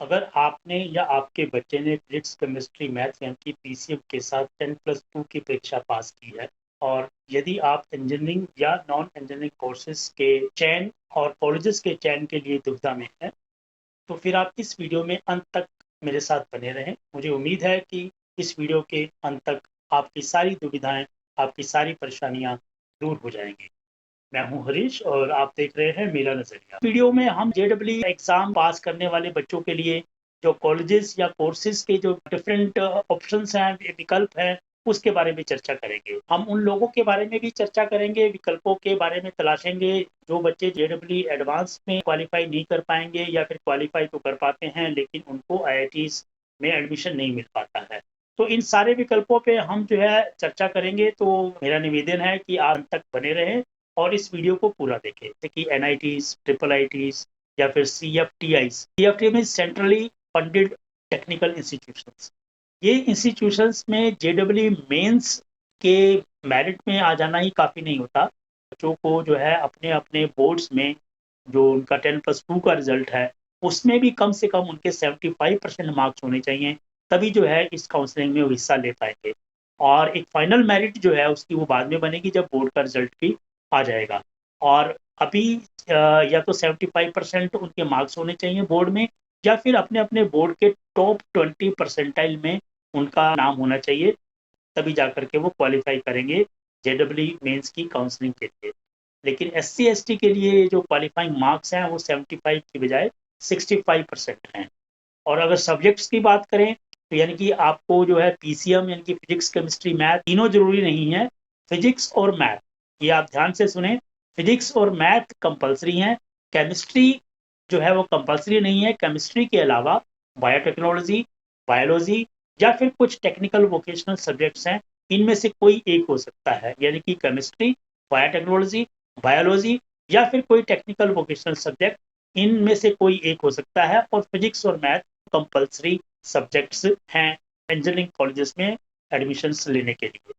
अगर आपने या आपके बच्चे ने फिजिक्स, केमिस्ट्री, मैथ यानी कि पीसीएम के साथ 10+2 की परीक्षा पास की है और यदि आप इंजीनियरिंग या नॉन इंजीनियरिंग कोर्सेज के चयन और कॉलेजेस के चयन के लिए दुविधा में हैं, तो फिर आप इस वीडियो में अंत तक मेरे साथ बने रहें। मुझे उम्मीद है कि इस वीडियो के अंत तक आपकी सारी दुविधाएं, आपकी सारी परेशानियां दूर हो जाएंगी। मैं हूं हरीश और आप देख रहे हैं मेरा नजरिया। वीडियो में हम जेडब्ल्यू एग्जाम पास करने वाले बच्चों के लिए जो कॉलेजेस या कोर्सेज के जो डिफरेंट ऑप्शंस हैं, विकल्प हैं, उसके बारे में चर्चा करेंगे। हम उन लोगों के बारे में भी चर्चा करेंगे, विकल्पों के बारे में तलाशेंगे जो बच्चे जेडब्ल्यू एडवांस में क्वालिफाई नहीं कर पाएंगे या फिर क्वालिफाई तो कर पाते हैं लेकिन उनको आईआईटीज में एडमिशन नहीं मिल पाता है। तो इन सारे विकल्पों पे हम जो है चर्चा करेंगे। तो मेरा निवेदन है कि आप अंत तक बने रहें और इस वीडियो को पूरा देखें। जैसे कि एनआईटीज, ट्रिपल आईटीज या फिर सीएफटीआई। सीएफटी में सेंट्रली फंडेड टेक्निकल इंस्टीट्यूशंस। ये इंस्टीट्यूशंस में जेडब्ल्यू मेंस के मेरिट में आ जाना ही काफ़ी नहीं होता। बच्चों को जो है अपने अपने बोर्ड्स में जो उनका 10+2 का रिजल्ट है उसमें भी कम से कम उनके 75% मार्क्स होने चाहिए, तभी जो है इस काउंसलिंग में वो हिस्सा ले पाएंगे। और एक फाइनल मेरिट जो है उसकी वो बाद में बनेगी जब बोर्ड का रिजल्ट भी आ जाएगा। और अभी या तो 75% उनके मार्क्स होने चाहिए बोर्ड में, या फिर अपने अपने बोर्ड के टॉप 20 परसेंटाइल में उनका नाम होना चाहिए, तभी जाकर के वो क्वालिफाई करेंगे जेडब्ल्यू मेंस की काउंसलिंग के लिए। लेकिन SC ST के लिए जो क्वालिफाइंग मार्क्स हैं वो 75 की बजाय 65% हैं। और अगर सब्जेक्ट्स की बात करें तो यानी कि आपको जो है पीसीएम यानी कि फिजिक्स, केमिस्ट्री, मैथ तीनों जरूरी नहीं है। फिजिक्स और मैथ, ये आप ध्यान से सुने, फिजिक्स और मैथ कंपलसरी हैं। केमिस्ट्री जो है वो कंपलसरी नहीं है। केमिस्ट्री के अलावा बायोटेक्नोलॉजी, बायोलॉजी या फिर कुछ टेक्निकल वोकेशनल सब्जेक्ट्स हैं, इनमें से कोई एक हो सकता है। यानी कि केमिस्ट्री, बायोटेक्नोलॉजी, बायोलॉजी या फिर कोई टेक्निकल वोकेशनल सब्जेक्ट, इनमें से कोई एक हो सकता है। और फिजिक्स और मैथ कंपलसरी सब्जेक्ट्स हैं इंजीनियरिंग कॉलेजेस में एडमिशन्स लेने के लिए।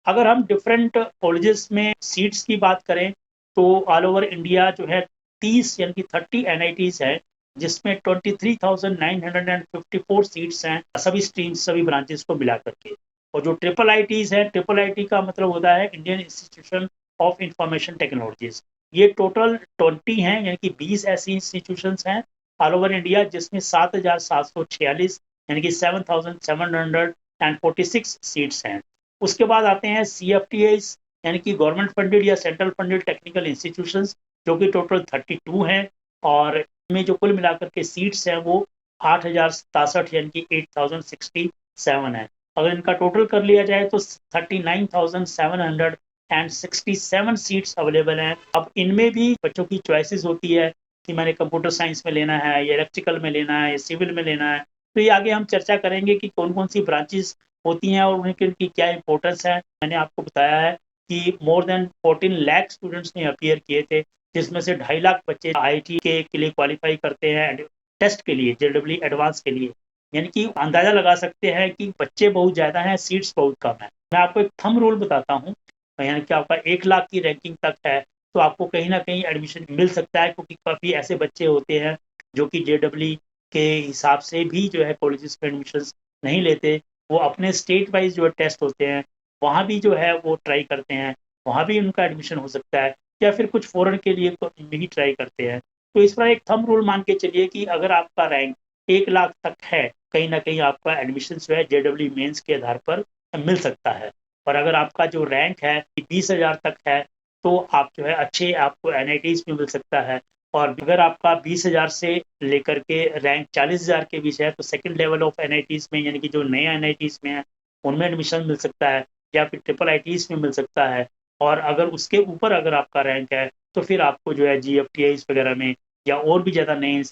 अगर हम डिफरेंट कॉलेजेस में सीट्स की बात करें तो ऑल ओवर इंडिया जो है 30 यानी कि 30 NITs है, जिसमें 23,954 सीट्स हैं सभी स्ट्रीम्स, सभी ब्रांचेस को मिला करके। और जो ट्रिपल ITs है, ट्रिपल IT का मतलब होता है Indian institution of information technologies. ये टोटल 20 हैं, यानी कि 20 ऐसी इंस्टीट्यूशन हैं ऑल ओवर इंडिया, जिसमें 7,746 यानी कि 7,746 सीट्स हैं। उसके बाद आते हैं CFTIs यानी कि गवर्नमेंट फंडेड या सेंट्रल फंडेड टेक्निकल इंस्टीट्यूशंस, जो कि टोटल 32 हैं। और इनमें जो कुल मिलाकर के सीट्स हैं वो 8,067 यानी कि 8,067 है। अगर इनका टोटल कर लिया जाए तो 39,767 सीट्स अवेलेबल हैं। अब इनमें भी बच्चों की चॉइसेस होती है कि मैंने कंप्यूटर साइंस में लेना है या इलेक्ट्रिकल में लेना है या सिविल में लेना है। तो ये आगे हम चर्चा करेंगे कि कौन कौन सी ब्रांचेस होती हैं और उनकी क्या इंपॉर्टेंस है। मैंने आपको बताया है कि मोर देन 14 लाख स्टूडेंट्स ने अपीयर किए थे, जिसमें से 2.5 लाख बच्चे IIT के लिए क्वालिफाई करते हैं टेस्ट के लिए, जेडब्ल्यू एडवांस के लिए। यानी कि अंदाजा लगा सकते हैं कि बच्चे बहुत ज्यादा हैं, सीट्स बहुत कम है। मैं आपको एक थंब रूल बताता हूँ, यानी कि आपका 1 लाख की रैंकिंग तक है तो आपको कहीं ना कहीं एडमिशन मिल सकता है, क्योंकि काफी ऐसे बच्चे होते हैं जो कि जेडब्ल्यू के हिसाब से भी जो है कॉलेजेस में एडमिशन नहीं लेते। वो अपने स्टेट वाइज जो टेस्ट होते हैं वहाँ भी जो है वो ट्राई करते हैं, वहाँ भी उनका एडमिशन हो सकता है, या फिर कुछ फॉरेन के लिए भी ट्राई करते हैं। तो इस पर एक थंब रूल मान के चलिए कि अगर आपका रैंक 1 लाख तक है, कहीं ना कहीं आपका एडमिशन जो है जेडब्ल्यू मेंस के आधार पर मिल सकता है। और अगर आपका जो रैंक है 20,000 तक है तो आप जो है अच्छे आपको NITs में मिल सकता है। और अगर आपका 20,000 से लेकर के रैंक 40,000 के बीच है तो सेकंड लेवल ऑफ NITs में, यानी कि जो नए NITs में है, उनमें एडमिशन मिल सकता है, या फिर ट्रिपल ITs में मिल सकता है। और अगर उसके ऊपर अगर आपका रैंक है तो फिर आपको जो है GFTIs वगैरह में या और भी ज़्यादा नए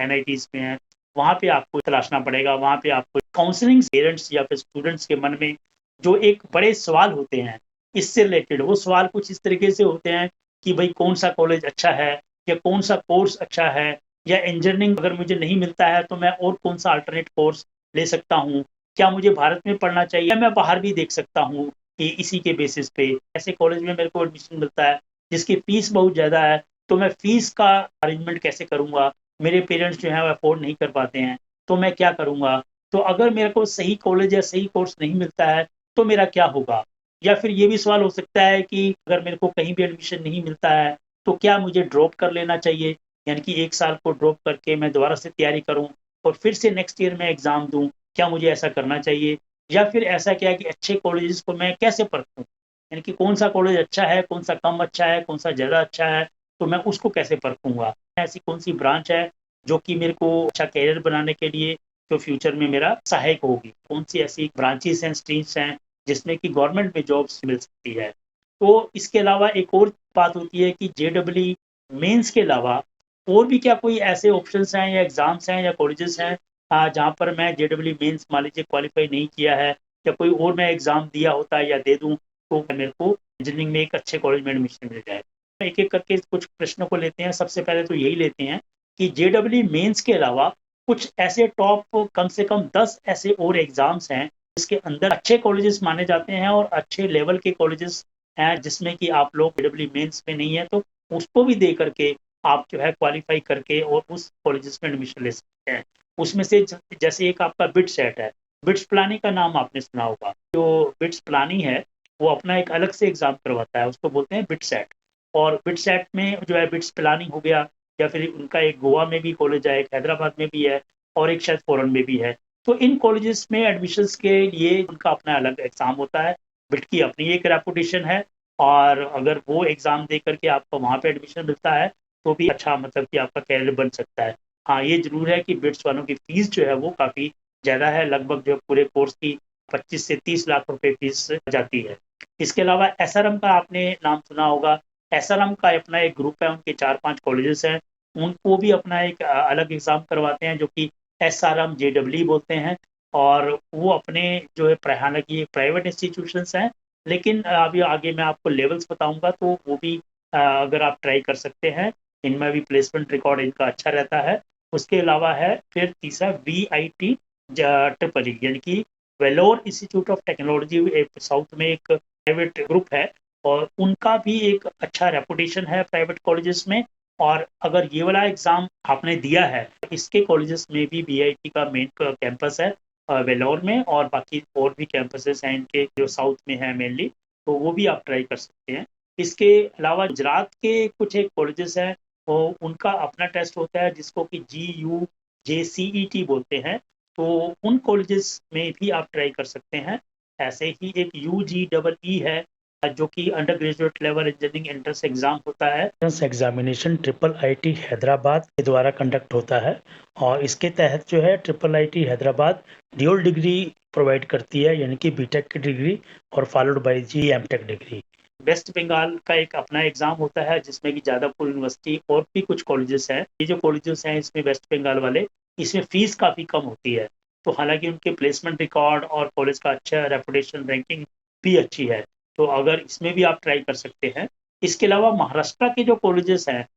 NITs में है, वहाँ पे आपको तलाशना पड़ेगा। वहाँ पे आपको काउंसलिंग, पेरेंट्स या फिर स्टूडेंट्स के मन में जो एक बड़े सवाल होते हैं इससे रिलेटेड, वो सवाल कुछ इस तरीके से होते हैं कि भाई कौन सा कॉलेज अच्छा है, या कौन सा कोर्स अच्छा है, या इंजीनियरिंग अगर मुझे नहीं मिलता है तो मैं और कौन सा अल्टरनेट कोर्स ले सकता हूँ, क्या मुझे भारत में पढ़ना चाहिए या मैं बाहर भी देख सकता हूँ। कि इसी के बेसिस पे ऐसे कॉलेज में मेरे को एडमिशन मिलता है जिसकी फीस बहुत ज़्यादा है, तो मैं फीस का अरेंजमेंट कैसे करूँगा, मेरे पेरेंट्स जो है वो अफोर्ड नहीं कर पाते हैं, तो मैं क्या करूँगा? तो अगर मेरे को सही कॉलेज या सही कोर्स नहीं मिलता है, तो मेरा क्या होगा? या फिर ये भी सवाल हो सकता है कि अगर मेरे को कहीं भी एडमिशन नहीं मिलता है, तो क्या मुझे ड्रॉप कर लेना चाहिए? यानी कि 1 साल को ड्रॉप करके मैं दोबारा से तैयारी करूँ और फिर से नेक्स्ट ईयर में एग्ज़ाम दूँ, क्या मुझे ऐसा करना चाहिए? या फिर ऐसा क्या है कि अच्छे कॉलेजेस को मैं कैसे परखूँ? यानी कि कौन-सा कॉलेज अच्छा है, कौन-सा कम अच्छा है, कौन-सा ज़्यादा अच्छा है, तो मैं उसको कैसे परखूँगा? ऐसी कौन-सी ब्रांच है, जो कि मेरे को अच्छा करियर बनाने के लिए जो फ्यूचर में मेरा सहायक होगी? कौन-सी ऐसी ब्रांचेज़ हैं, स्ट्रीम्स हैं, जिसमें कि गवर्नमेंट में जॉब्स मिल सकती है? तो इसके अलावा एक और बात होती है कि जेईई मेंस के अलावा और भी क्या कोई ऐसे ऑप्शंस हैं या एग्ज़ाम्स हैं या कॉलेजेस हैं जहाँ पर मैं जेईई मेंस मान लीजिए क्वालीफाई नहीं किया है या कोई और मैं एग्ज़ाम दिया होता है या दे दूँ, तो मेरे को इंजीनियरिंग में एक अच्छे कॉलेज में एडमिशन मिल जाए। एक-एक करके कुछ प्रश्नों को लेते हैं। सबसे पहले तो यही लेते हैं कि जेईई मेंस के अलावा कुछ ऐसे टॉप कम से कम 10 ऐसे और एग्ज़ाम्स हैं, जिसके अंदर अच्छे कॉलेजेस माने जाते हैं और अच्छे लेवल के कॉलेजेस हैं, जिसमें कि आप लोग जेईई मेंस में नहीं है, तो उसको भी दे करके आप जो है क्वालीफाई करके और उस कॉलेजेस में एडमिशन ले सकते हैं। उसमें से जैसे एक आपका बिटसेट है, बिट्स पिलानी का नाम आपने सुना होगा। जो बिट्स पिलानी है, वो अपना एक अलग से एग्ज़ाम करवाता है, उसको बोलते हैं बिटसेट। और बिटसेट में जो है बिट्स पिलानी हो गया या फिर उनका एक गोवा में भी कॉलेज है, एक हैदराबाद में भी है और एक शायद फॉरेन में भी है। तो इन कॉलेजेस में एडमिशन्स के लिए उनका अपना अलग एग्ज़ाम होता है। बिट की अपनी एक रेपुटेशन है और अगर वो एग्ज़ाम दे करके आपको वहाँ पे एडमिशन मिलता है, तो भी अच्छा मतलब कि आपका करियर बन सकता है। हाँ, ये ज़रूर है कि बिट्स वालों की फ़ीस जो है वो काफ़ी ज़्यादा है, लगभग जो पूरे कोर्स की 25 से 30 लाख रुपए फ़ीस जाती है। इसके अलावा एसआरएम का आपने नाम सुना होगा। एसआरएम का अपना एक ग्रुप है, उनके 4-5 कॉलेजेस हैं, उनको भी अपना एक अलग एग्ज़ाम करवाते हैं जो कि एसआरएम जेईई बोलते हैं और वो अपने जो है हालाँकि ये प्राइवेट इंस्टीट्यूशंस हैं, लेकिन अभी आगे मैं आपको लेवल्स बताऊँगा तो वो भी अगर आप ट्राई कर सकते हैं, इनमें भी प्लेसमेंट रिकॉर्ड इनका अच्छा रहता है। उसके अलावा है फिर तीसरा वीआईटी ट्रिपल ई यानी कि वेलोर इंस्टीट्यूट ऑफ टेक्नोलॉजी एक साउथ में एक प्राइवेट ग्रुप है और उनका भी एक अच्छा रेपुटेशन है प्राइवेट कॉलेजेस में। और अगर ये वाला एग्जाम आपने दिया है, इसके कॉलेजेस में भी वीआईटी का मेन कैंपस है वेलोर में और बाकी और भी कैंपसेस हैं इनके जो साउथ में है मेनली, तो वो भी आप ट्राई कर सकते हैं। इसके अलावा गुजरात के कुछ एक कॉलेजेस हैं, वो उनका अपना टेस्ट होता है जिसको कि GUJCET बोलते हैं, तो उन कॉलेजेस में भी आप ट्राई कर सकते हैं। ऐसे ही एक UGEE है जो कि under graduate level engineering entrance exam होता है। Entrance examination triple IT Hyderabad के द्वारा कंडक्ट होता है और इसके तहत जो है triple IT Hyderabad dual degree provide करती है, यानी कि बीटेक की डिग्री और फॉलोड बाय जी एमटेक डिग्री। वेस्ट बंगाल का एक अपना एग्जाम होता है जिसमें कि जादवपुर यूनिवर्सिटी और भी कुछ कॉलेजेस हैं। ये जो कॉलेजेस हैं इसमें वेस्ट बंगाल वाले, इसमें फीस काफ़ी कम होती है, तो हालांकि उनके प्लेसमेंट रिकॉर्ड और कॉलेज का अच्छा रेपुटेशन रैंकिंग भी अच्छी है, तो अगर इसमें भी आप ट्राई कर सकते हैं। इसके अलावा महाराष्ट्र के जो कॉलेजेस हैं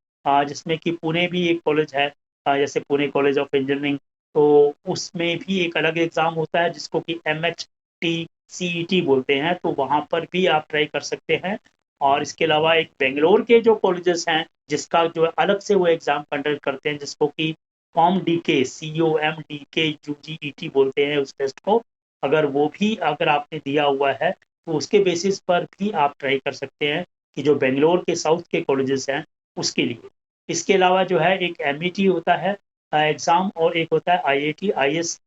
जिसमें कि पुणे भी एक कॉलेज है, जैसे पुणे कॉलेज ऑफ इंजीनियरिंग, तो उसमें भी एक अलग एग्जाम होता है जिसको कि MHTCET बोलते हैं, तो वहाँ पर भी आप ट्राई कर सकते हैं। और इसके अलावा एक बेंगलोर के जो कॉलेजेस हैं जिसका जो अलग से वो एग्जाम कंडक्ट करते हैं जिसको कि COMDK बोलते हैं उस टेस्ट को, अगर वो भी अगर आपने दिया हुआ है तो उसके बेसिस पर भी आप ट्राई कर सकते हैं कि जो बेंगलोर के साउथ के कॉलेजेस हैं उसके लिए। इसके अलावा जो है एक MET होता है एग्ज़ाम और एक होता है IIT IS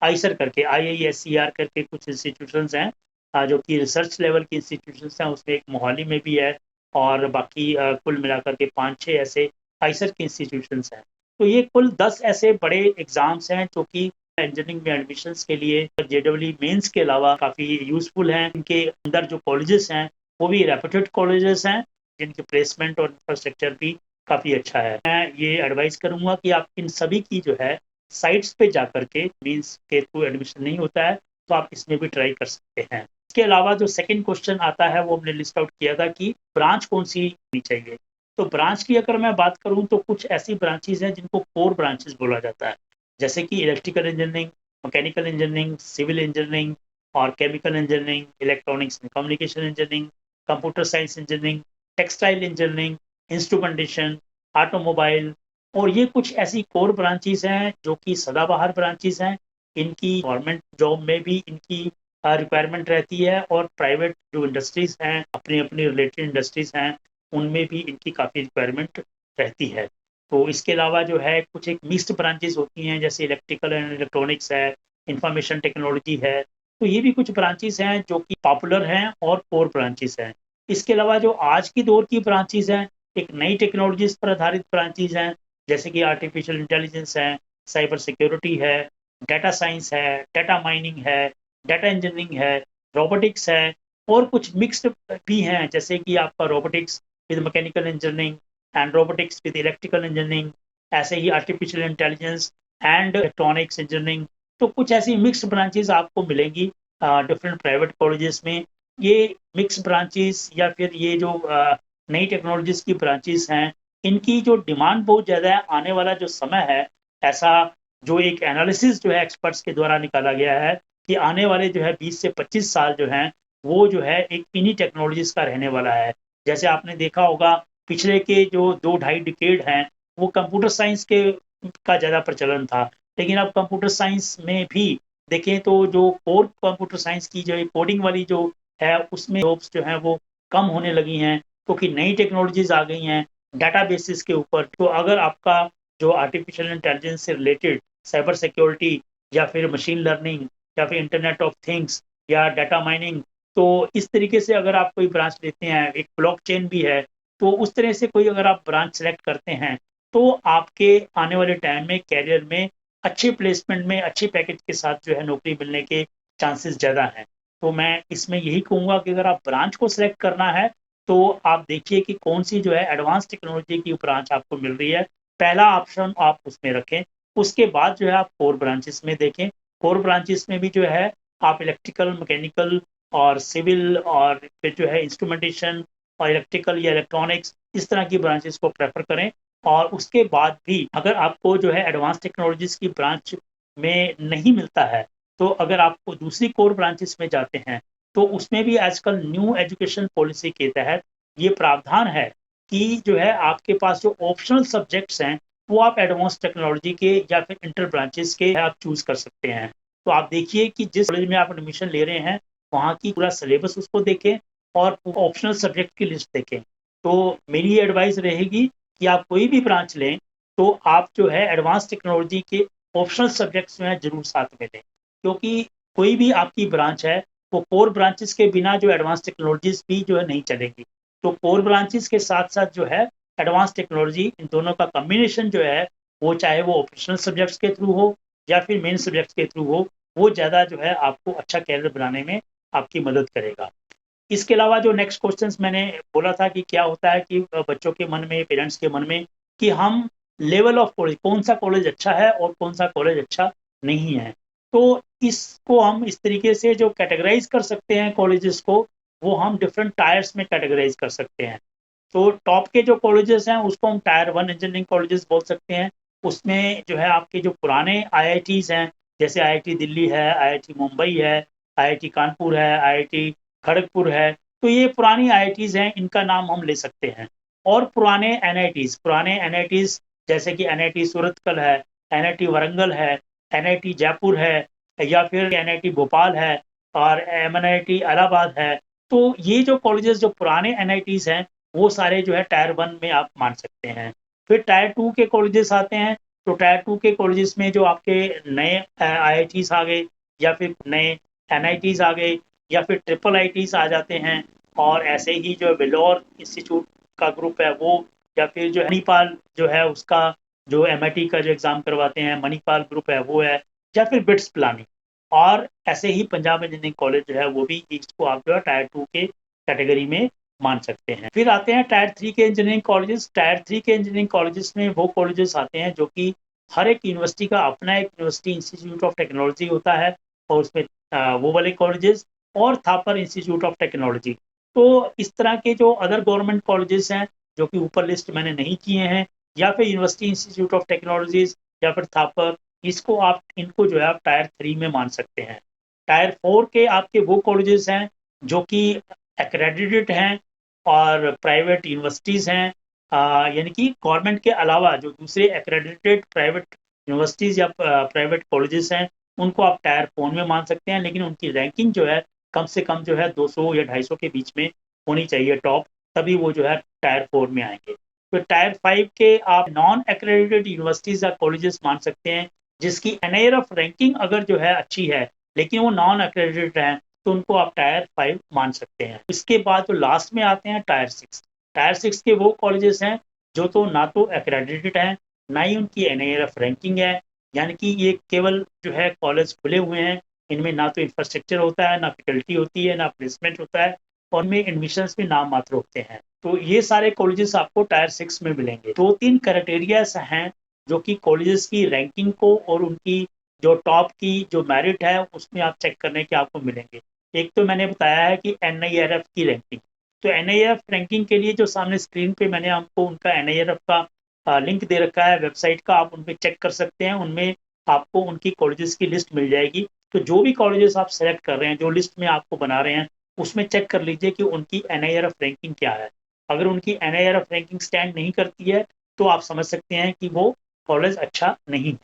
आईसर करके IISER करके कुछ इंस्टीट्यूशंस हैं जो कि रिसर्च लेवल की इंस्टीट्यूशंस हैं, उसमें एक मोहाली में भी है और बाकी कुल मिलाकर के 5-6 ऐसे आईसर के इंस्टीट्यूशंस हैं। तो ये कुल 10 ऐसे बड़े एग्जाम्स हैं जो कि इंजीनियरिंग में एडमिशन्स के लिए जेईई मेंस के अलावा काफ़ी यूजफुल हैं। इनके अंदर जो कॉलेजेस हैं वो भी रेपुटेड कॉलेजेस हैं जिनके प्लेसमेंट और इंफ्रास्ट्रक्चर भी काफ़ी अच्छा है। मैं ये एडवाइस करूँगा कि आप इन सभी की जो है साइट्स पे जा करके, मींस के थ्रू एडमिशन नहीं होता है तो आप इसमें भी ट्राई कर सकते हैं। इसके अलावा जो सेकंड क्वेश्चन आता है वो हमने लिस्ट आउट किया था कि ब्रांच कौन सी होनी चाहिए। तो ब्रांच की अगर मैं बात करूं तो कुछ ऐसी ब्रांचेज हैं जिनको कोर ब्रांचेस बोला जाता है, जैसे कि electrical engineering, mechanical engineering, civil engineering और chemical engineering, electronics and communication engineering, computer science engineering, textile engineering, instrumentation, automobile और ये कुछ ऐसी कोर ब्रांचेस हैं जो कि सदाबहार ब्रांचेस हैं। इनकी गवर्नमेंट जॉब में भी इनकी रिक्वायरमेंट रहती है, और प्राइवेट जो इंडस्ट्रीज हैं, अपनी अपनी रिलेटेड इंडस्ट्रीज हैं, उनमें भी इनकी काफ़ी रिक्वायरमेंट रहती है। तो इसके अलावा जो है कुछ एक मिक्स्ड ब्रांचेस होती हैं, जैसे इलेक्ट्रिकल एंड इलेक्ट्रॉनिक्स है, इंफॉर्मेशन टेक्नोलॉजी है। तो ये भी कुछ ब्रांचेस हैं जो कि पॉपुलर हैं और कोर ब्रांचेस हैं। इसके अलावा जो आज की दौर की ब्रांचेस हैं, एक नई टेक्नोलॉजीज पर आधारित ब्रांचेस हैं, जैसे कि आर्टिफिशियल इंटेलिजेंस है, साइबर सिक्योरिटी है, डाटा साइंस है, डाटा माइनिंग है, डाटा इंजीनियरिंग है, रोबोटिक्स है, और कुछ मिक्स्ड भी हैं, जैसे कि आपका robotics with mechanical engineering and robotics with electrical engineering, ऐसे ही artificial intelligence and electronics engineering. तो कुछ ऐसी मिक्स ब्रांचेस आपको मिलेंगी डिफरेंट प्राइवेट कॉलेजेस में। ये मिक्स ब्रांचेस या फिर ये जो नई टेक्नोलॉजीज की ब्रांचेस हैं, इनकी जो डिमांड बहुत ज़्यादा है, आने वाला जो समय है, ऐसा जो एक एनालिसिस जो है एक्सपर्ट्स के द्वारा निकाला गया है कि आने वाले जो है 20 से 25 साल जो हैं, वो जो है एक इन्हीं टेक्नोलॉजीज का रहने वाला है। जैसे आपने देखा होगा पिछले के जो 2 ढाई डिकेड हैं, वो कंप्यूटर साइंस के का ज़्यादा प्रचलन था, लेकिन अब कंप्यूटर साइंस में भी देखें तो जो कोर कंप्यूटर साइंस की जो कोडिंग वाली जो है, उसमें जॉब्स जो हैं वो कम होने लगी हैं, क्योंकि नई टेक्नोलॉजीज आ गई हैं डाटा बेसिस के ऊपर। तो अगर आपका जो आर्टिफिशियल इंटेलिजेंस से रिलेटेड साइबर सिक्योरिटी या फिर मशीन लर्निंग या फिर इंटरनेट ऑफ थिंग्स या डाटा माइनिंग, तो इस तरीके से अगर आप कोई ब्रांच लेते हैं, एक ब्लॉकचेन भी है, तो उस तरह से कोई अगर आप ब्रांच सेलेक्ट करते हैं, तो आपके आने वाले टाइम में कैरियर में अच्छे प्लेसमेंट में अच्छे पैकेज के साथ जो है नौकरी मिलने के चांसेस ज़्यादा हैं। तो मैं इसमें यही कहूँगा कि अगर आप ब्रांच को सिलेक्ट करना है, तो आप देखिए कि कौन सी जो है एडवांस टेक्नोलॉजी की ब्रांच आपको मिल रही है, पहला ऑप्शन आप उसमें रखें। उसके बाद जो है आप कोर ब्रांचेस में देखें। कोर ब्रांचेस में भी जो है आप इलेक्ट्रिकल, मैकेनिकल और सिविल और फिर जो है इंस्ट्रूमेंटेशन और इलेक्ट्रिकल या इलेक्ट्रॉनिक्स, इस तरह की ब्रांचेस को प्रेफर करें। और उसके बाद भी अगर आपको जो है एडवांस टेक्नोलॉजीज की ब्रांच में नहीं मिलता है, तो अगर आपको दूसरी कोर ब्रांचेस में जाते हैं, तो उसमें भी आजकल न्यू एजुकेशन पॉलिसी के तहत ये प्रावधान है कि जो है आपके पास जो ऑप्शनल सब्जेक्ट्स हैं, वो आप एडवांस टेक्नोलॉजी के या फिर इंटर ब्रांचेस के आप चूज कर सकते हैं। तो आप देखिए कि जिस कॉलेज में आप एडमिशन ले रहे हैं, वहाँ की पूरा सिलेबस उसको देखें और ऑप्शनल सब्जेक्ट की लिस्ट देखें। तो मेरी ये एडवाइस रहेगी कि आप कोई भी ब्रांच लें, तो आप जो है एडवांस टेक्नोलॉजी के ऑप्शनल सब्जेक्ट्स में जरूर साथ में लें, क्योंकि कोई भी आपकी ब्रांच है, वो कोर ब्रांचेस के बिना जो एडवांस टेक्नोलॉजीज भी जो है नहीं चलेगी। तो कोर ब्रांचेस के साथ साथ जो है एडवांस टेक्नोलॉजी, इन दोनों का कम्बिनेशन जो है, वो चाहे वो ऑप्शनल सब्जेक्ट्स के थ्रू हो या फिर मेन सब्जेक्ट्स के थ्रू हो, वो ज़्यादा जो है आपको अच्छा कैरियर बनाने में आपकी मदद करेगा। इसके अलावा जो नेक्स्ट क्वेश्चन मैंने बोला था कि क्या होता है कि बच्चों के मन में, पेरेंट्स के मन में, कि हम लेवल ऑफ कॉलेज, कौन सा कॉलेज अच्छा है और कौन सा कॉलेज अच्छा नहीं है। तो इसको हम इस तरीके से जो कैटेगराइज कर सकते हैं कॉलेजेस को, वो हम डिफरेंट टायर्स में कैटेगराइज कर सकते हैं। तो टॉप के जो कॉलेजेस हैं उसको हम टायर 1 इंजीनियरिंग कॉलेजेस बोल सकते हैं। उसमें जो है आपके जो पुराने आईआईटीज हैं, जैसे आईआईटी दिल्ली है, आईआईटी मुंबई है, आईआईटी कानपुर है, आईआईटी खड़गपुर है, तो ये पुरानी आईआईटीज हैं, इनका नाम हम ले सकते हैं। और पुराने एनआईटीज जैसे कि एनआईटी सूरतकल है, एनआईटी वरंगल है, एनआईटी जयपुर है, या फिर एनआईटी भोपाल है, और एमएनआईटी इलाहाबाद है। तो ये जो कॉलेजेस जो पुराने एनआईटीज हैं, वो सारे जो है टायर 1 में आप मान सकते हैं। फिर टायर 2 के कॉलेजेस आते हैं। तो टायर 2 के कॉलेजेस में जो आपके नए आईआईटीज आ गए, या फिर नए एनआईटीज आ गए, या फिर ट्रिपल आईटीज आ जाते हैं। और ऐसे ही जो वेलोर इंस्टीट्यूट का ग्रुप है वो, या फिर जो मणिपाल जो है उसका जो एमआईटी का जो एग्जाम करवाते हैं, मणिपाल ग्रुप है वो है, या फिर बिट्स पिलानी। और ऐसे ही पंजाब इंजीनियरिंग कॉलेज जो है वो भी, इसको आप जो है टायर 2 के कैटेगरी में मान सकते हैं। फिर आते हैं टायर 3 के इंजीनियरिंग कॉलेजेस। टायर 3 के इंजीनियरिंग कॉलेजेस में वो कॉलेजेस आते हैं जो कि हर एक यूनिवर्सिटी का अपना एक यूनिवर्सिटी इंस्टीट्यूट ऑफ टेक्नोलॉजी होता है, और उसमें वो वाले कॉलेजेस, और थापर इंस्टीट्यूट ऑफ टेक्नोलॉजी। तो इस तरह के जो अदर गवर्नमेंट कॉलेजेस हैं, जो कि ऊपर लिस्ट मैंने नहीं किए हैं, या फिर यूनिवर्सिटी इंस्टीट्यूट ऑफ टेक्नोलॉजीज, या फिर थापर, इसको आप, इनको जो है आप टायर 3 में मान सकते हैं। टायर 4 के आपके वो कॉलेजेस हैं जो कि एक्रेडिटेड हैं और प्राइवेट यूनिवर्सिटीज़ हैं, यानी कि गवर्नमेंट के अलावा जो दूसरे एक्रेडिटेड प्राइवेट यूनिवर्सिटीज़ या प्राइवेट कॉलेजेस हैं, उनको आप टायर 4 में मान सकते हैं, लेकिन उनकी रैंकिंग जो है कम से कम जो है 200 या 250 के बीच में होनी चाहिए टॉप, तभी वो जो है टायर 4 में आएंगे। तो टायर 5 के आप नॉन एक्रेडिटेड यूनिवर्सिटीज़ या कॉलेजेस मान सकते हैं, जिसकी NIRF रैंकिंग अगर जो है अच्छी है, लेकिन वो नॉन एक्रेडिटेड हैं, तो उनको आप टायर 5 मान सकते हैं। इसके बाद जो लास्ट में आते हैं टायर 6। टायर 6 के वो कॉलेजेस हैं जो तो ना तो एक्रेडिटेड हैं, ना ही उनकी NIRF रैंकिंग है, यानी कि ये केवल जो है कॉलेज खुले हुए हैं, इनमें ना तो इंफ्रास्ट्रक्चर होता है, ना फैकल्टी होती है, ना प्लेसमेंट होता है, और इनमें एडमिशन्स भी नाम मात्र होते हैं। तो ये सारे कॉलेजेस आपको टायर 6 में मिलेंगे। 2-3 क्राइटेरिया हैं जो कि कॉलेजेस की रैंकिंग को और उनकी जो टॉप की जो मेरिट है उसमें आप चेक करने के आपको मिलेंगे। एक तो मैंने बताया है कि NIRF की रैंकिंग। तो NIRF रैंकिंग के लिए जो सामने स्क्रीन पे मैंने आपको उनका NIRF का लिंक दे रखा है वेबसाइट का, आप उन पर चेक कर सकते हैं। उनमें आपको उनकी कॉलेजेस की लिस्ट मिल जाएगी। तो जो भी कॉलेजेस आप सेलेक्ट कर रहे हैं, जो लिस्ट में आपको बना रहे हैं, उसमें चेक कर लीजिए कि उनकी NIRF रैंकिंग क्या है। अगर उनकी NIRF रैंकिंग स्टैंड नहीं करती है, तो आप समझ सकते हैं कि वो कॉलेज अच्छा नहीं है।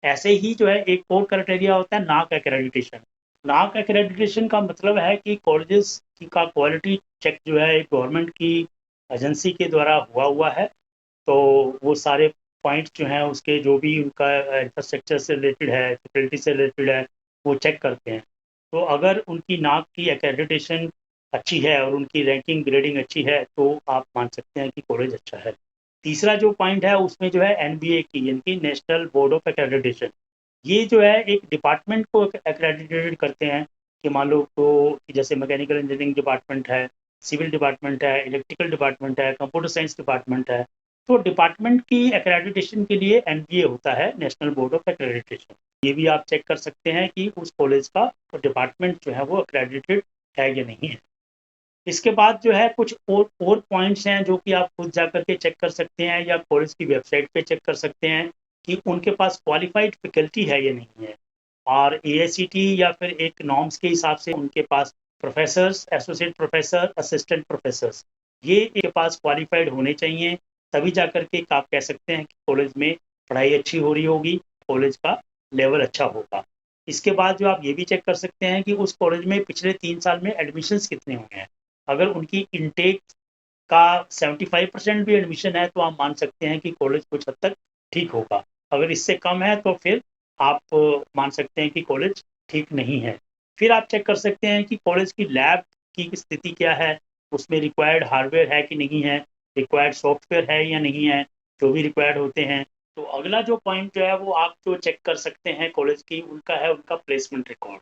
ऐसे ही जो है एक और क्राइटेरिया होता है नाक एक्रेडिटेशन। नाक एक्रेडिटेशन का मतलब है कि कॉलेजेस का क्वालिटी चेक जो है एक गवर्नमेंट की एजेंसी के द्वारा हुआ है। तो वो सारे पॉइंट्स जो हैं उसके, जो भी उनका इंफ्रास्ट्रक्चर से रिलेटेड है, फैकल्टी से रिलेटेड है, वो चेक करते हैं। तो अगर उनकी नाक की एक्रेडिटेशन अच्छी है और उनकी रैंकिंग ग्रेडिंग अच्छी है, तो आप मान सकते हैं कि कॉलेज अच्छा है। तीसरा जो पॉइंट है उसमें जो है NBA की, यानी कि नेशनल बोर्ड ऑफ एक्रेडिटेशन। ये जो है एक डिपार्टमेंट को एक्रेडिटेड करते हैं, कि मान लो तो जैसे मैकेनिकल इंजीनियरिंग डिपार्टमेंट है, सिविल डिपार्टमेंट है, इलेक्ट्रिकल डिपार्टमेंट है, कंप्यूटर साइंस डिपार्टमेंट है। तो डिपार्टमेंट की एक्रेडिटेशन के लिए NBA होता है, नेशनल बोर्ड ऑफ एक्रेडिटेशन। ये भी आप चेक कर सकते हैं कि उस कॉलेज का डिपार्टमेंट जो है वो एक्रेडिटेड है या नहीं है। इसके बाद जो है कुछ और पॉइंट्स हैं जो कि आप खुद जा करके चेक कर सकते हैं, या कॉलेज की वेबसाइट पे चेक कर सकते हैं कि उनके पास क्वालिफाइड फैकल्टी है या नहीं है। और AICTE या फिर एक नॉर्म्स के हिसाब से उनके पास professors, associate professor, assistant professors, ये इनके पास क्वालिफाइड होने चाहिए। तभी जा करके आप कह सकते हैं कि कॉलेज में पढ़ाई अच्छी हो रही होगी, कॉलेज का लेवल अच्छा होगा। इसके बाद जो आप ये भी चेक कर सकते हैं कि उस कॉलेज में पिछले 3 साल में एडमिशन्स कितने हुए हैं। अगर उनकी इनटेक का 75% भी एडमिशन है, तो आप मान सकते हैं कि कॉलेज कुछ हद तक ठीक होगा। अगर इससे कम है तो फिर आप मान सकते हैं कि कॉलेज ठीक नहीं है। फिर आप चेक कर सकते हैं कि कॉलेज की लैब की स्थिति क्या है, उसमें रिक्वायर्ड हार्डवेयर है कि नहीं है, रिक्वायर्ड सॉफ्टवेयर है या नहीं है, जो भी रिक्वायर्ड होते हैं। तो अगला जो पॉइंट जो है वो आप जो चेक कर सकते हैं कॉलेज की, उनका है उनका प्लेसमेंट रिकॉर्ड।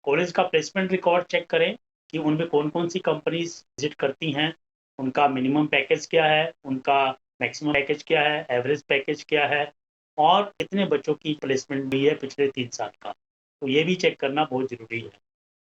कॉलेज का प्लेसमेंट रिकॉर्ड चेक करें कि उनमें कौन कौन सी कंपनीज विजिट करती हैं, उनका मिनिमम पैकेज क्या है, उनका मैक्सिमम पैकेज क्या है, एवरेज पैकेज क्या है, और कितने बच्चों की प्लेसमेंट हुई है पिछले 3 साल का। तो ये भी चेक करना बहुत ज़रूरी है।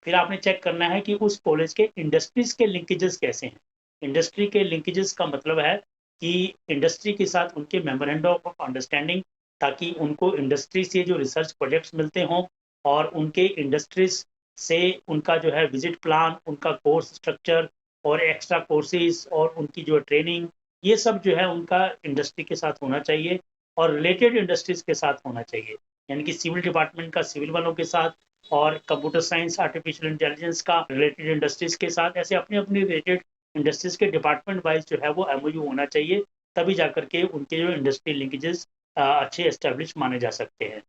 फिर आपने चेक करना है कि उस कॉलेज के इंडस्ट्रीज के लिंकेजेस कैसे हैं। इंडस्ट्री के लिंकेजेस का मतलब है कि इंडस्ट्री के साथ उनके मेमोरेंडम ऑफ अंडरस्टैंडिंग, ताकि उनको इंडस्ट्री से जो रिसर्च प्रोजेक्ट्स मिलते हों, और उनके इंडस्ट्रीज से उनका जो है विजिट प्लान, उनका कोर्स स्ट्रक्चर और एक्स्ट्रा कोर्सेज और उनकी जो ट्रेनिंग, ये सब जो है उनका इंडस्ट्री के साथ होना चाहिए और रिलेटेड इंडस्ट्रीज के साथ होना चाहिए। यानी कि सिविल डिपार्टमेंट का सिविल वालों के साथ, और कंप्यूटर साइंस आर्टिफिशियल इंटेलिजेंस का रिलेटेड इंडस्ट्रीज के साथ, ऐसे अपनी अपनी रिलेटेड इंडस्ट्रीज के डिपार्टमेंट वाइज जो है वो MOU होना चाहिए। तभी जाकर के उनके जो इंडस्ट्री लिंकेजेस अच्छे एस्टेब्लिश माने जा सकते हैं।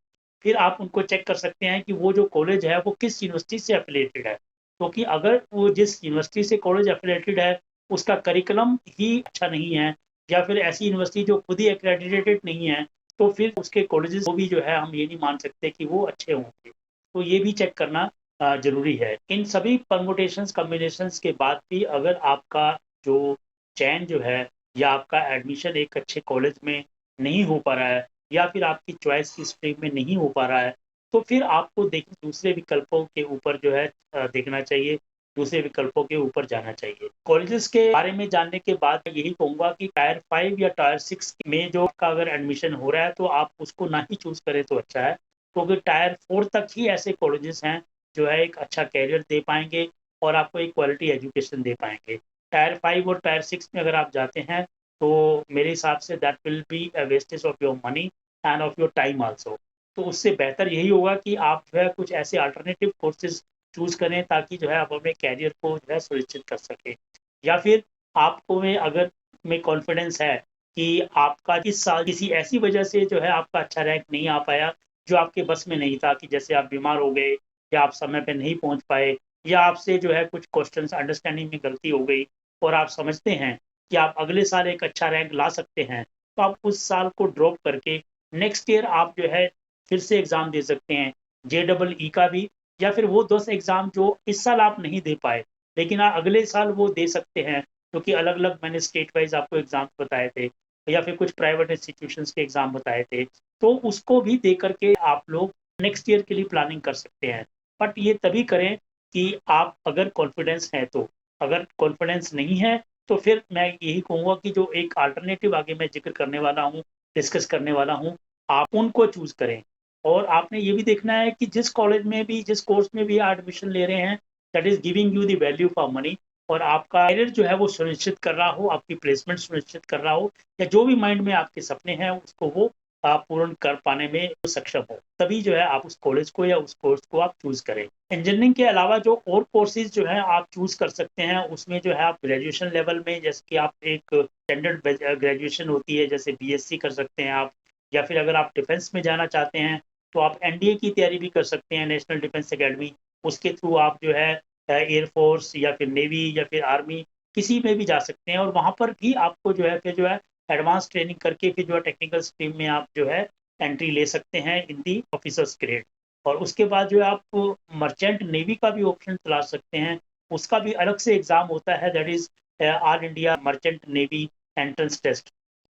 फिर आप उनको चेक कर सकते हैं कि वो जो कॉलेज है वो किस यूनिवर्सिटी से एफिलिएटेड है। क्योंकि अगर वो जिस यूनिवर्सिटी से कॉलेज एफिलिएटेड है उसका करिकुलम ही अच्छा नहीं है, या फिर ऐसी यूनिवर्सिटी जो खुद ही एक्रेडिटेड नहीं है, तो फिर उसके कॉलेजेस को भी जो है हम ये नहीं मान सकते कि वो अच्छे होंगे। तो ये भी चेक करना जरूरी है। इन सभी परमुटेशंस कॉम्बिनेशंस के बाद भी अगर आपका जो चयन जो है, या आपका एडमिशन एक अच्छे कॉलेज में नहीं हो पा रहा है, या फिर आपकी चॉइस की स्ट्रीम में नहीं हो पा रहा है, तो फिर आपको दूसरे विकल्पों के ऊपर जो है देखना चाहिए, दूसरे विकल्पों के ऊपर जाना चाहिए। कॉलेजेस के बारे में जानने के बाद मैं यही कहूँगा कि टायर 5 या टायर 6 में जो आपका अगर एडमिशन हो रहा है, तो आप उसको ना ही चूज करें तो अच्छा है। क्योंकि टायर 4 तक ही ऐसे कॉलेजेस हैं जो है एक अच्छा कैरियर दे पाएंगे और आपको एक क्वालिटी एजुकेशन दे पाएंगे। टायर 5 और टायर 6 में अगर आप जाते हैं, तो मेरे हिसाब say that will be a wastage of your money end of your time also. तो उससे बेहतर यही होगा कि आप जो है कुछ ऐसे अल्टरनेटिव कोर्सेज चूज करें ताकि जो है आप अपने कैरियर को जो है सुनिश्चित कर सकें। या फिर आपको में अगर में कॉन्फिडेंस है कि आपका इस साल किसी ऐसी वजह से जो है आपका अच्छा रैंक नहीं आ पाया जो आपके बस में नहीं था, कि जैसे आप बीमार हो गए या आप समय पे नहीं पहुंच पाए या आपसे जो है कुछ क्वेश्चंस अंडरस्टैंडिंग में गलती हो गई और आप समझते हैं कि आप अगले साल एक अच्छा रैंक ला सकते हैं, तो आप उस साल को ड्रॉप करके नेक्स्ट ईयर आप जो है फिर से एग्जाम दे सकते हैं, JEE का भी। या फिर वो 10 एग्जाम जो इस साल आप नहीं दे पाए लेकिन आप अगले साल वो दे सकते हैं, क्योंकि अलग अलग मैंने स्टेट वाइज आपको एग्जाम बताए थे या फिर कुछ प्राइवेट इंस्टीट्यूशंस के एग्जाम बताए थे, तो उसको भी दे करके आप लोग नेक्स्ट ईयर के लिए प्लानिंग कर सकते हैं। बट ये तभी करें कि आप अगर कॉन्फिडेंस है तो। अगर कॉन्फिडेंस नहीं है तो फिर मैं यही कहूँगा कि जो एक अल्टरनेटिव आगे मैं जिक्र करने वाला हूँ, डिस्कस करने वाला हूँ, आप उनको चूज करें। और आपने ये भी देखना है कि जिस कॉलेज में भी जिस कोर्स में भी एडमिशन ले रहे हैं, that is giving you the value for money, और आपका करियर जो है वो सुनिश्चित कर रहा हो, आपकी प्लेसमेंट सुनिश्चित कर रहा हो, या जो भी माइंड में आपके सपने हैं उसको वो आप पूर्ण कर पाने में सक्षम हो, तभी जो है आप उस कॉलेज को या उस कोर्स को आप चूज करें। इंजीनियरिंग के अलावा जो और कोर्सेज जो है आप चूज कर सकते हैं, उसमें जो है आप ग्रेजुएशन लेवल में, जैसे कि आप एक स्टैंडर्ड ग्रेजुएशन होती है जैसे BSc कर सकते हैं आप, या फिर अगर आप डिफेंस में जाना चाहते हैं तो आप NDA की तैयारी भी कर सकते हैं, नेशनल डिफेंस एकेडमी। उसके थ्रू आप जो है एयरफोर्स या फिर नेवी या फिर आर्मी किसी में भी जा सकते हैं, और वहां पर भी आपको जो है फिर जो है एडवांस ट्रेनिंग करके फिर जो है टेक्निकल स्ट्रीम में आप जो है एंट्री ले सकते हैं इन दी ऑफिसर्स ग्रेड। और उसके बाद जो है आप मर्चेंट नेवी का भी ऑप्शन तलाश सकते हैं, उसका भी अलग से एग्जाम होता है, that is all India merchant navy entrance test.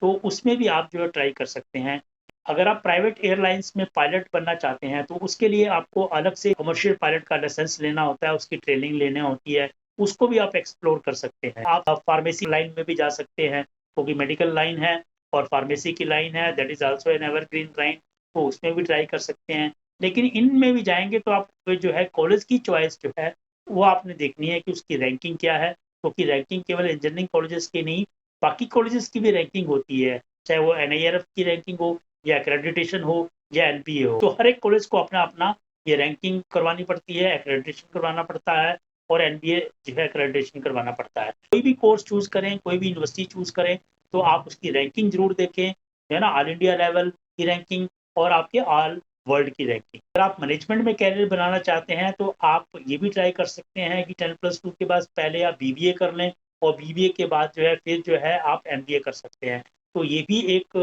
तो उसमें भी आप जो है ट्राई कर सकते हैं। अगर आप प्राइवेट एयरलाइंस में पायलट बनना चाहते हैं तो उसके लिए आपको अलग से कमर्शियल पायलट का लाइसेंस लेना होता है, उसकी ट्रेनिंग लेनी होती है, उसको भी आप एक्सप्लोर कर सकते हैं। आप फार्मेसी लाइन में भी जा सकते हैं, क्योंकि मेडिकल लाइन है और फार्मेसी की लाइन है, that is also an evergreen line, तो उसमें भी ट्राई कर सकते हैं। लेकिन इनमें भी जाएंगे तो आप जो है कॉलेज की चॉइस जो है वो आपने देखनी है कि उसकी रैंकिंग क्या है, क्योंकि रैंकिंग केवल इंजीनियरिंग कॉलेजेस की नहीं, बाकी कॉलेजेस की भी रैंकिंग होती है, चाहे वो NIRF की रैंकिंग हो या एक्रेडिटेशन हो या NPA हो। तो हर एक कॉलेज को अपना अपना ये रैंकिंग करवानी पड़ती है, एक्रेडिटेशन करवाना पड़ता है, और NBA जो है एक्रेडिटेशन करवाना पड़ता है। कोई भी कोर्स चूज करें, कोई भी यूनिवर्सिटी चूज करें, तो आप उसकी रैंकिंग जरूर देखें, है ना, ऑल इंडिया लेवल की रैंकिंग और आपके ऑल वर्ल्ड की रैंकिंग। अगर आप मैनेजमेंट में कैरियर बनाना चाहते हैं तो आप ये भी ट्राई कर सकते हैं कि 10+2 के बाद पहले आप BBA कर लें, और BBA के बाद जो है फिर जो है आप MBA कर सकते हैं, तो ये भी एक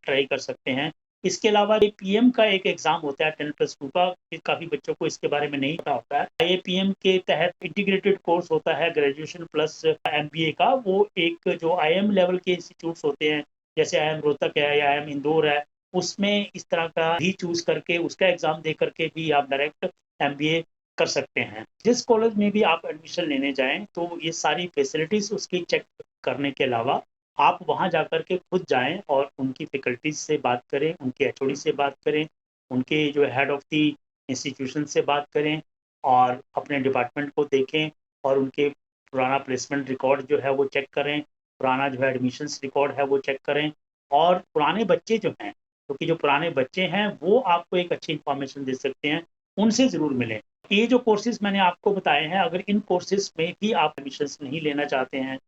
ट्राई कर सकते हैं। इसके अलावा IAPM का एक एग्जाम होता है 10+2 का, काफी बच्चों को इसके बारे में नहीं पता होता है। IAPM के तहत इंटीग्रेटेड कोर्स होता है ग्रेजुएशन प्लस MBA का, वो एक जो IIM लेवल के इंस्टीट्यूट होते हैं, जैसे IIM रोहतक है या IIM इंदौर है, उसमें इस तरह का भी चूज करके उसका एग्जाम दे करके भी आप डायरेक्ट MBA कर सकते हैं। जिस कॉलेज में भी आप एडमिशन लेने जाएं तो ये सारी फैसिलिटीज उसकी चेक करने के अलावा आप वहां जाकर के खुद जाएं और उनकी फैकल्टीज से बात करें, उनके HOD से बात करें, उनके जो हेड ऑफ द इंस्टीट्यूशन से बात करें, और अपने डिपार्टमेंट को देखें, और उनके पुराना प्लेसमेंट रिकॉर्ड जो है वो चेक करें, पुराना जो है एडमिशन्स रिकॉर्ड है वो चेक करें। और पुराने बच्चे जो हैं, क्योंकि जो पुराने बच्चे हैं वो आपको एक अच्छी इंफॉर्मेशन दे सकते हैं, उनसे ज़रूर मिलें। ये जो कोर्सेज मैंने आपको बताए हैं, अगर इन कोर्सेज में भी आप एडमिशन्स नहीं लेना चाहते हैं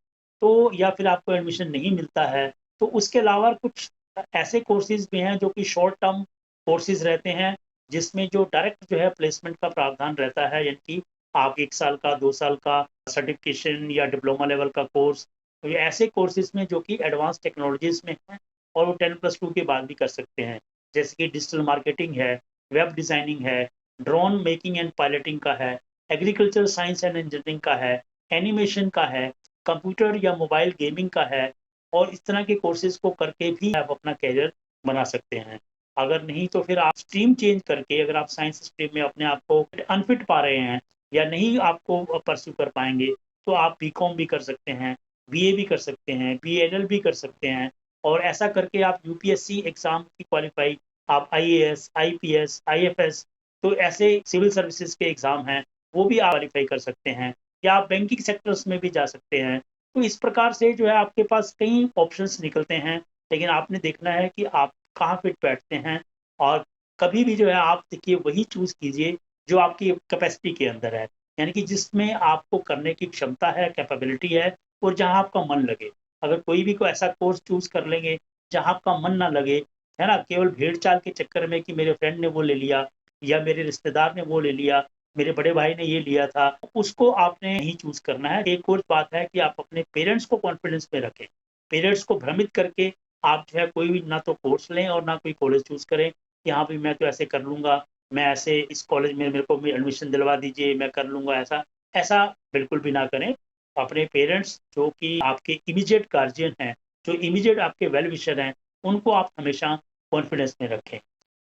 तो, या फिर आपको एडमिशन नहीं मिलता है, तो उसके अलावा कुछ ऐसे कोर्सेज भी हैं जो कि शॉर्ट टर्म कोर्सेज रहते हैं, जिसमें जो डायरेक्ट जो है प्लेसमेंट का प्रावधान रहता है, यानी कि आप 1 साल का 2 साल का सर्टिफिकेशन या डिप्लोमा लेवल का कोर्स, तो ये ऐसे कोर्सेज में जो कि एडवांस टेक्नोलॉजीज में है, और वो 10+2 के बाद भी कर सकते हैं, जैसे कि डिजिटल मार्केटिंग है, वेब डिज़ाइनिंग है, ड्रोन मेकिंग एंड पायलटिंग का है, एग्रीकल्चर साइंस एंड इंजीनियरिंग का है, एनिमेशन का है, कंप्यूटर या मोबाइल गेमिंग का है, और इस तरह के कोर्सेज को करके भी आप अपना कैरियर बना सकते हैं। अगर नहीं तो फिर आप स्ट्रीम चेंज करके, अगर आप साइंस स्ट्रीम में अपने आप को अनफिट पा रहे हैं या नहीं आपको परस्यू कर पाएंगे, तो आप BCom भी कर सकते हैं, BA भी कर सकते हैं, BALL भी कर सकते हैं, और ऐसा करके आप UPSC एग्जाम की क्वालिफाई, आप IAS, IPS, IFS, तो ऐसे सिविल सर्विसेज के एग्जाम हैं वो भी आप क्वालिफाई कर सकते हैं, या आप बैंकिंग सेक्टर्स में भी जा सकते हैं। तो इस प्रकार से जो है आपके पास कई ऑप्शंस निकलते हैं, लेकिन आपने देखना है कि आप कहाँ फिट बैठते हैं। और कभी भी जो है आप देखिए वही चूज कीजिए जो आपकी कैपेसिटी के अंदर है, यानी कि जिसमें आपको करने की क्षमता है, कैपेबिलिटी है, और जहाँ आपका मन लगे। अगर कोई भी कोई ऐसा कोर्स चूज कर लेंगे जहाँ आपका मन ना लगे, है ना, केवल भेड़ चाल के चक्कर में कि मेरे फ्रेंड ने वो ले लिया या मेरे रिश्तेदार ने वो ले लिया, मेरे बड़े भाई ने ये लिया था, उसको आपने नहीं चूज करना है। एक और बात है कि आप अपने पेरेंट्स को कॉन्फिडेंस में रखें। पेरेंट्स को भ्रमित करके आप जो है कोई भी ना तो कोर्स लें और ना कोई कॉलेज चूज करें कि हाँ भाई मैं तो ऐसे कर लूंगा, मैं ऐसे इस कॉलेज में मेरे को एडमिशन दिलवा दीजिए, मैं कर लूंगा ऐसा। ऐसा बिल्कुल भी ना करें। अपने पेरेंट्स जो कि आपके इमीडिएट गार्जियन हैं, जो इमीडिएट आपके वेल विशर हैं, उनको आप हमेशा कॉन्फिडेंस में रखें।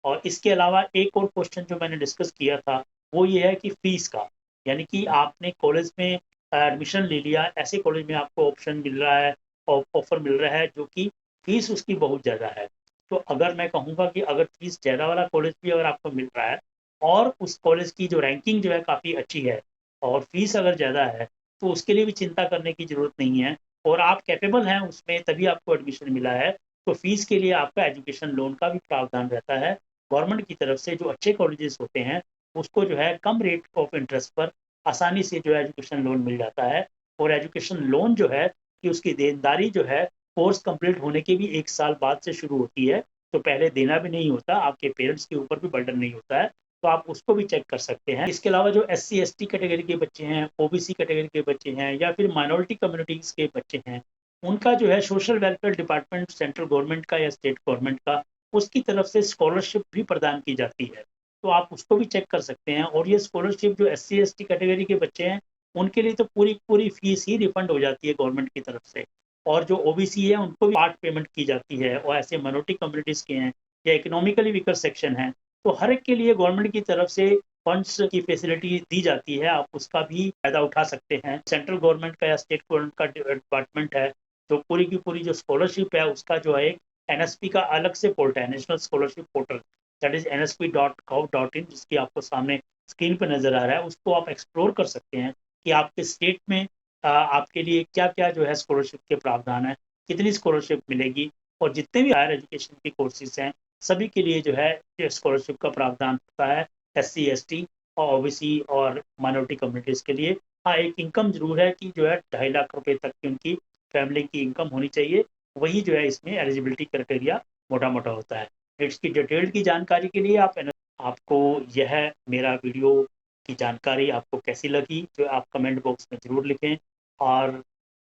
और इसके अलावा एक और क्वेश्चन जो मैंने डिस्कस किया था वो ये है कि फीस का, यानी कि आपने कॉलेज में एडमिशन ले लिया, ऐसे कॉलेज में आपको ऑप्शन मिल रहा है, ऑफर मिल रहा है जो कि फीस उसकी बहुत ज़्यादा है। तो अगर मैं कहूँगा कि अगर फीस ज़्यादा वाला कॉलेज भी अगर आपको मिल रहा है और उस कॉलेज की जो रैंकिंग जो है काफ़ी अच्छी है और फीस अगर ज़्यादा है, तो उसके लिए भी चिंता करने की ज़रूरत नहीं है और आप कैपेबल हैं उसमें तभी आपको एडमिशन मिला है। तो फीस के लिए आपका एजुकेशन लोन का भी प्रावधान रहता है। गवर्नमेंट की तरफ से जो अच्छे कॉलेजेस होते हैं उसको जो है कम रेट ऑफ इंटरेस्ट पर आसानी से जो है एजुकेशन लोन मिल जाता है। और एजुकेशन लोन जो है कि उसकी देनदारी जो है कोर्स कंप्लीट होने के भी 1 साल बाद से शुरू होती है, तो पहले देना भी नहीं होता, आपके पेरेंट्स के ऊपर भी बर्डन नहीं होता है। तो आप उसको भी चेक कर सकते हैं। इसके अलावा जो SC ST कैटेगरी के बच्चे हैं, OBC कैटेगरी के बच्चे हैं या फिर माइनॉरिटी कम्युनिटीज के बच्चे हैं, उनका जो है social welfare department central government का या स्टेट गवर्नमेंट का उसकी तरफ से स्कॉलरशिप भी प्रदान की जाती है, तो आप उसको भी चेक कर सकते हैं। और ये स्कॉलरशिप जो SC ST कैटेगरी के बच्चे हैं उनके लिए तो पूरी पूरी फीस ही रिफंड हो जाती है गवर्नमेंट की तरफ से। और जो OBC है उनको भी पार्ट पेमेंट की जाती है, और ऐसे माइनॉरिटी कम्युनिटीज के हैं या इकोनॉमिकली वीकर सेक्शन है, तो हर एक के लिए गवर्नमेंट की तरफ से फंड्स की फैसिलिटी दी जाती है, आप उसका भी फायदा उठा सकते हैं। सेंट्रल गवर्नमेंट का या स्टेट गवर्नमेंट का डिपार्टमेंट है, तो पूरी की पूरी जो स्कॉलरशिप है उसका जो है एक NSP का अलग से पोर्टल है, national scholarship portal, that is nsp.gov.in, जिसकी आपको सामने स्क्रीन पर नजर आ रहा है। उसको आप एक्सप्लोर कर सकते हैं कि आपके स्टेट में आपके लिए क्या क्या जो है स्कॉलरशिप के प्रावधान है, कितनी स्कॉलरशिप मिलेगी। और जितने भी हायर एजुकेशन के कोर्सेज हैं सभी के लिए जो है स्कॉलरशिप का प्रावधान होता है, SC ST और OBC और माइनॉरिटी कम्युनिटीज के लिए। हाँ, एक इनकम जरूर है कि जो है 2.5 लाख रुपए तक की उनकी फैमिली की इनकम होनी चाहिए, वही जो है इसमें एलिजिबिलिटी क्राइटेरिया मोटा मोटा होता है। इसकी डिटेल्ड की जानकारी के लिए आपको यह मेरा वीडियो की जानकारी आपको कैसी लगी तो आप कमेंट बॉक्स में ज़रूर लिखें। और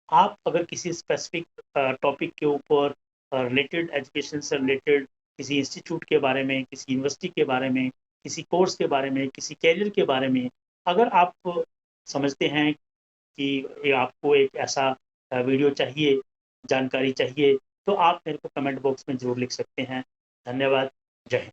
आप अगर किसी स्पेसिफिक टॉपिक के ऊपर रिलेटेड, एजुकेशन से रिलेटेड, किसी इंस्टीट्यूट के बारे में, किसी यूनिवर्सिटी के बारे में, किसी कोर्स के बारे में, किसी कैरियर के बारे में अगर आप समझते हैं कि ये आपको एक ऐसा वीडियो चाहिए, जानकारी चाहिए, तो आप मेरे को कमेंट बॉक्स में ज़रूर लिख सकते हैं। धन्यवाद। जय हिंद।